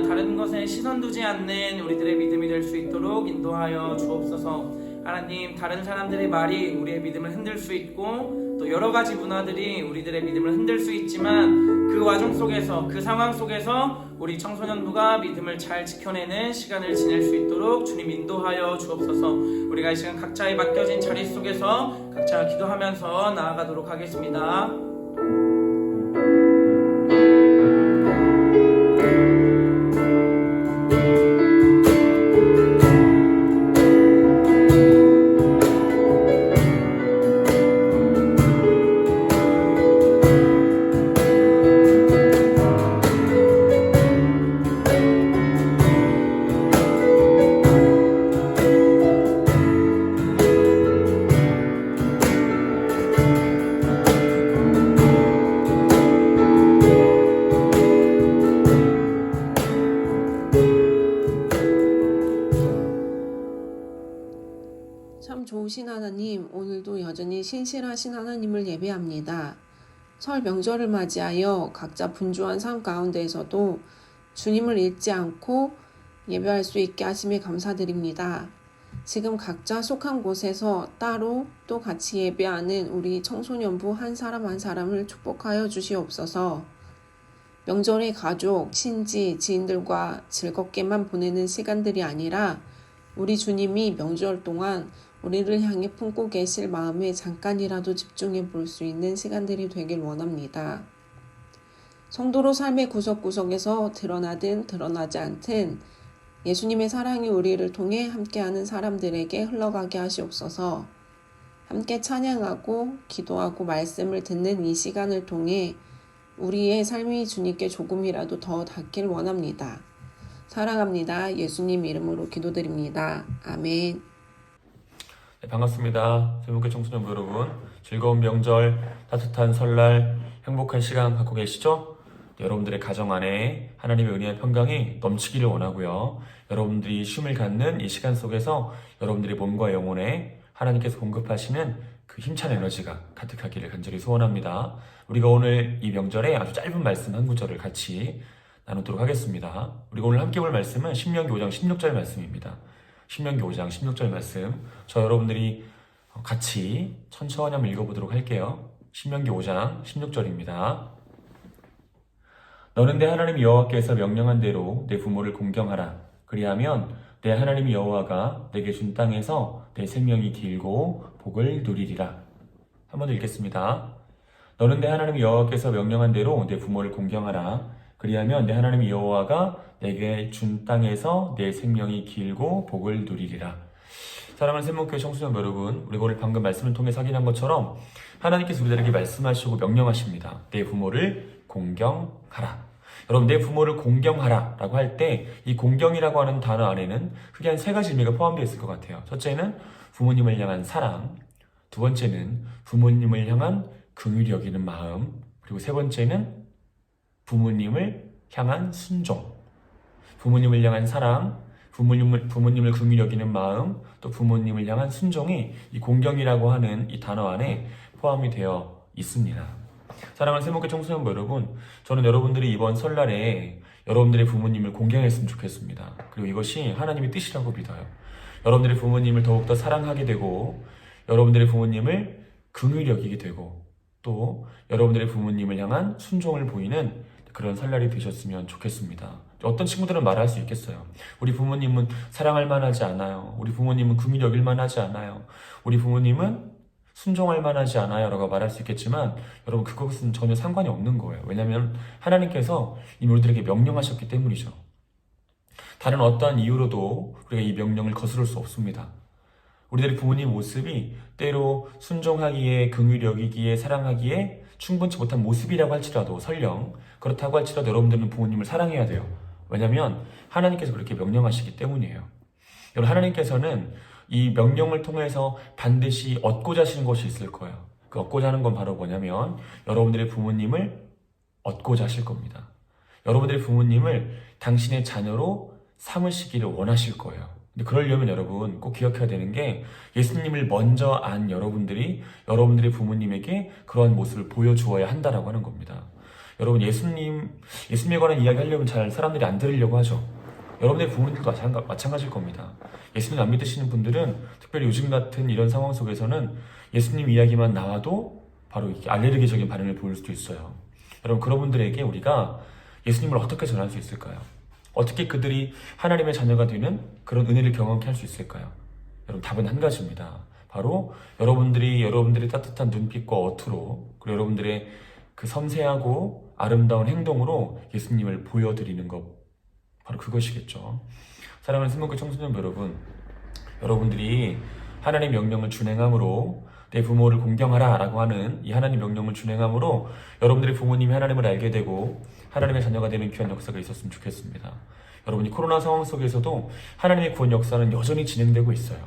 하나님이나 다른 것에 시선 두지 않는 우리들의 믿음이 될 수 있도록 인도하여 주옵소서. 하나님, 다른 사람들의 말이 우리의 믿음을 흔들 수 있고 또 여러 가지 문화들이 우리들의 믿음을 흔들 수 있지만 그 와중 속에서, 그 상황 속에서 우리 청소년부가 믿음을 잘 지켜내는 시간을 지낼 수 있도록 주님 인도하여 주옵소서. 우리가 이 시간 각자의 맡겨진 자리 속에서 각자 기도하면서 나아가도록 하겠습니다. 참 좋으신 하나님, 오늘도 여전히 신실하신 하나님을 예배합니다. 설 명절을 맞이하여 각자 분주한 삶 가운데에서도 주님을 잊지 않고 예배할 수 있게 하심에 감사드립니다. 지금 각자 속한 곳에서 따로 또 같이 예배하는 우리 청소년부 한 사람 한 사람을 축복하여 주시옵소서. 명절에 가족, 친지, 지인들과 즐겁게만 보내는 시간들이 아니라 우리 주님이 명절 동안 우리를 향해 품고 계실 마음에 잠깐이라도 집중해 볼 수 있는 시간들이 되길 원합니다. 성도로 삶의 구석구석에서 드러나든 드러나지 않든 예수님의 사랑이 우리를 통해 함께하는 사람들에게 흘러가게 하시옵소서. 함께 찬양하고 기도하고 말씀을 듣는 이 시간을 통해 우리의 삶이 주님께 조금이라도 더 닿길 원합니다. 사랑합니다. 예수님 이름으로 기도드립니다. 아멘. 네, 반갑습니다. 세문교 청소년 여러분, 즐거운 명절, 따뜻한 설날, 행복한 시간 갖고 계시죠? 네, 여러분들의 가정 안에 하나님의 은혜와 평강이 넘치기를 원하고요. 여러분들이 쉼을 갖는 이 시간 속에서 여러분들의 몸과 영혼에 하나님께서 공급하시는 그 힘찬 에너지가 가득하기를 간절히 소원합니다. 우리가 오늘 이 명절에 아주 짧은 말씀 한 구절을 같이 나누도록 하겠습니다. 우리가 오늘 함께 볼 말씀은 신명기 5장 16절 말씀입니다. 신명기 5장 16절 말씀, 저 여러분들이 같이 천천히 한번 읽어보도록 할게요. 신명기 5장 16절입니다. 너는 내 하나님 여호와께서 명령한 대로 내 부모를 공경하라. 그리하면 내 하나님 여호와가 내게 준 땅에서 내 생명이 길고 복을 누리리라. 한 번 더 읽겠습니다. 너는 내 하나님 여호와께서 명령한 대로 내 부모를 공경하라. 그리하면 내 하나님 여호와가 내게 준 땅에서 내 생명이 길고 복을 누리리라. 사랑하는 샘목교회 청소년 여러분, 우리가 오늘 방금 말씀을 통해 확인한 것처럼 하나님께서 우리들에게 말씀하시고 명령하십니다. 내 부모를 공경하라. 여러분, 내 부모를 공경하라 라고 할 때 이 공경이라고 하는 단어 안에는 크게 한 세 가지 의미가 포함되어 있을 것 같아요. 첫째는 부모님을 향한 사랑, 두 번째는 부모님을 향한 긍휼히 여기는 마음, 그리고 세 번째는 부모님을 향한 순종. 부모님을 향한 사랑, 부모님을 긍휼히 여기는 마음, 또 부모님을 향한 순종이 이 공경이라고 하는 이 단어 안에 포함이 되어 있습니다. 사랑하는 세목교 청소년 여러분, 저는 여러분들이 이번 설날에 여러분들의 부모님을 공경했으면 좋겠습니다. 그리고 이것이 하나님의 뜻이라고 믿어요. 여러분들의 부모님을 더욱더 사랑하게 되고 여러분들의 부모님을 긍휼히 여기게 되고 또 여러분들의 부모님을 향한 순종을 보이는 그런 설날이 되셨으면 좋겠습니다. 어떤 친구들은 말할 수 있겠어요. 우리 부모님은 사랑할 만하지 않아요. 우리 부모님은 긍휼히 여길 만하지 않아요. 우리 부모님은 순종할 만하지 않아요 라고 말할 수 있겠지만 여러분, 그것은 전혀 상관이 없는 거예요. 왜냐하면 하나님께서 이미 우리들에게 명령하셨기 때문이죠. 다른 어떠한 이유로도 우리가 이 명령을 거스를 수 없습니다. 우리들의 부모님 모습이 때로 순종하기에, 긍휼히 여기기에, 사랑하기에 충분치 못한 모습이라고 할지라도, 설령 그렇다고 할지라도 여러분들은 부모님을 사랑해야 돼요. 왜냐하면 하나님께서 그렇게 명령하시기 때문이에요. 여러분, 하나님께서는 이 명령을 통해서 반드시 얻고자 하시는 것이 있을 거예요. 그 얻고자 하는 건 바로 뭐냐면 여러분들의 부모님을 얻고자 하실 겁니다. 여러분들의 부모님을 당신의 자녀로 삼으시기를 원하실 거예요. 근데 그러려면 여러분 꼭 기억해야 되는 게, 예수님을 먼저 안 여러분들이 여러분들의 부모님에게 그러한 모습을 보여주어야 한다라고 하는 겁니다. 여러분 예수님에 관한 이야기 하려면 잘 사람들이 안 들으려고 하죠. 여러분의 부모님들도 마찬가지일 겁니다. 예수님 안 믿으시는 분들은 특별히 요즘 같은 이런 상황 속에서는 예수님 이야기만 나와도 바로 이렇게 알레르기적인 반응을 보일 수도 있어요. 여러분 그런 분들에게 우리가 예수님을 어떻게 전할 수 있을까요? 어떻게 그들이 하나님의 자녀가 되는 그런 은혜를 경험케 할 수 있을까요? 여러분 답은 한 가지입니다. 바로 여러분들의 따뜻한 눈빛과 어투로 그리고 여러분들의 그 섬세하고 아름다운 행동으로 예수님을 보여드리는 것, 바로 그것이겠죠. 사랑하는 스모크 청소년 여러분, 여러분들이 하나님의 명령을 준행함으로 내 부모를 공경하라 라고 하는 이 하나님 명령을 준행함으로 여러분들의 부모님이 하나님을 알게 되고 하나님의 자녀가 되는 귀한 역사가 있었으면 좋겠습니다. 여러분이 코로나 상황 속에서도 하나님의 구원 역사는 여전히 진행되고 있어요.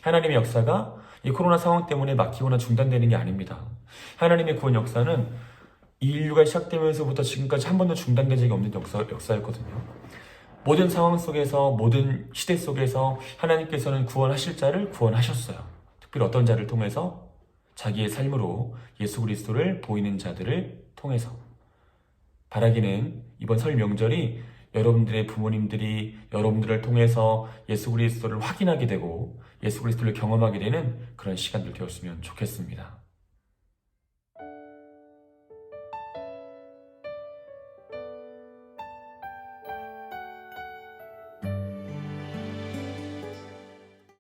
하나님의 역사가 이 코로나 상황 때문에 막히거나 중단되는 게 아닙니다. 하나님의 구원 역사는 이 인류가 시작되면서부터 지금까지 한 번도 중단된 적이 없는 역사였거든요. 모든 상황 속에서, 모든 시대 속에서 하나님께서는 구원하실 자를 구원하셨어요. 특별히 어떤 자를 통해서? 자기의 삶으로 예수 그리스도를 보이는 자들을 통해서. 바라기는 이번 설 명절이 여러분들의 부모님들이 여러분들을 통해서 예수 그리스도를 확인하게 되고 예수 그리스도를 경험하게 되는 그런 시간들 되었으면 좋겠습니다.